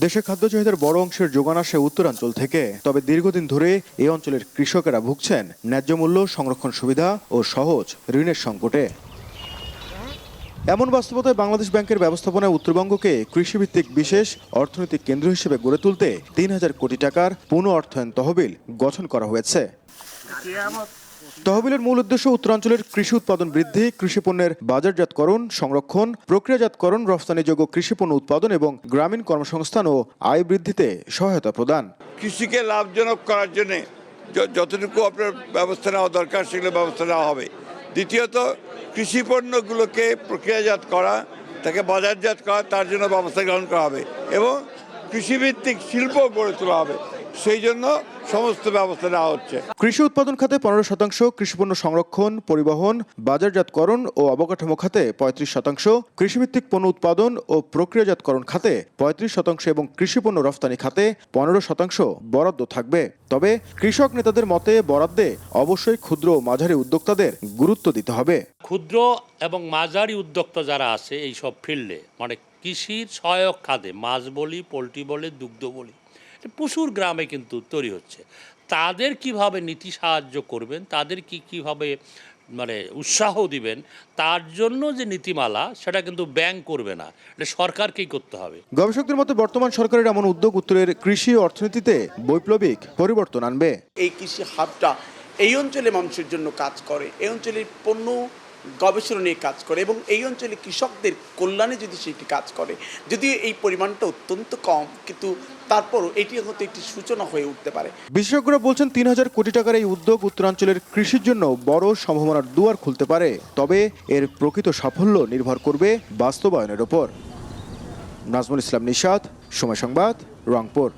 দেশে খাদ্য চাহিদার বড় অংশের যোগান আসে উত্তরাঞ্চল থেকে। তবে দীর্ঘদিন ধরে এই অঞ্চলের কৃষকেরা ভুগছেন ন্যায্য মূল্য, সংরক্ষণ সুবিধা ও সহজ ঋণের সংকটে। এমন বাস্তবতায় বাংলাদেশ ব্যাংকের ব্যবস্থাপনায় উত্তরবঙ্গকে কৃষিভিত্তিক বিশেষ অর্থনৈতিক কেন্দ্র হিসেবে গড়ে তুলতে ৩,০০০ কোটি টাকার পুনঃ অর্থায়ন তহবিল গঠন করা হয়েছে। তহবিলের মূল উদ্দেশ্য উত্তরাঞ্চলের কৃষি উৎপাদন বৃদ্ধি, কৃষিপণ্যের বাজারজাতকরণ, সংরক্ষণ, প্রক্রিয়াজাতকরণ, রফতানিযোগ্য কৃষিপণ্য উৎপাদন এবং গ্রামীণ কর্মসংস্থান ও আয় বৃদ্ধিতে সহায়তা প্রদান। কৃষিকে লাভজনক করার জন্য যতটুকু আপনার ব্যবস্থা নেওয়া দরকার সেগুলো ব্যবস্থা নেওয়া হবে। দ্বিতীয়ত, কৃষি পণ্যগুলোকে প্রক্রিয়াজাত করা, তাকে বাজারজাত করা, তার জন্য ব্যবস্থা গ্রহণ করা হবে এবং কৃষিভিত্তিক শিল্প গড়ে তোলা হবে। সেই জন্য সমস্ত ব্যবস্থা নেওয়া হচ্ছে। কৃষি উৎপাদন খাতে 15%, কৃষিপণ্য সংরক্ষণ, পরিবহন, বাজারজাতকরণ ও অবকাঠামো খাতে 35%, কৃষিভিত্তিক পণ্য উৎপাদন ও প্রক্রিয়াজাতকরণ খাতে 35% এবং কৃষিপণ্য রফতানি খাতে 15% বরাদ্দ থাকবে। তবে কৃষক নেতাদের মতে বরাদ্দে অবশ্যই ক্ষুদ্র ও মাঝারি উদ্যোক্তাদের গুরুত্ব দিতে হবে। ক্ষুদ্র এবং মাঝারি উদ্যোক্তা যারা আছে এই সব ফিল্ডে, মানে কৃষির সহায়ক খাতে, মাছ বলি, পোলট্রি বলি, দুগ্ধ বলি, প্রচুর গ্রামে কিন্তু তৈরি হচ্ছে। তাদের কিভাবে নীতি সাহায্য করবেন, তাদের কিভাবে মানে উৎসাহ দিবেন, তার জন্য যে নীতিমালা সেটা কিন্তু ব্যাংক করবে না, এটা সরকারকেই করতে হবে। গবেষকদের মতে বর্তমান সরকারের এমন উদ্যোগ উত্তরের কৃষি অর্থনীতিতে বৈপ্লবিক পরিবর্তন আনবে। এই কৃষি হাবটা এই অঞ্চলে মানুষের জন্য কাজ করে, এই অঞ্চলের পণ্য গবেষণা নিয়ে কাজ করে এবং এই অঞ্চলে কৃষকদের কল্যাণে যদি সেটি কাজ করে, যদিও এই পরিমাণটা অত্যন্ত কম, কিন্তু তারপরও এটি হয়তো একটি সূচনা হয়ে উঠতে পারে। বিশেষজ্ঞরা বলছেন ৩,০০০ কোটি টাকার এই উদ্যোগ উত্তরাঞ্চলের কৃষির জন্য বড় সম্ভাবনার দুয়ার খুলতে পারে। তবে এর প্রকৃত সাফল্য নির্ভর করবে বাস্তবায়নের ওপর। নাজমুল ইসলাম নিশাত, সময় সংবাদ, রংপুর।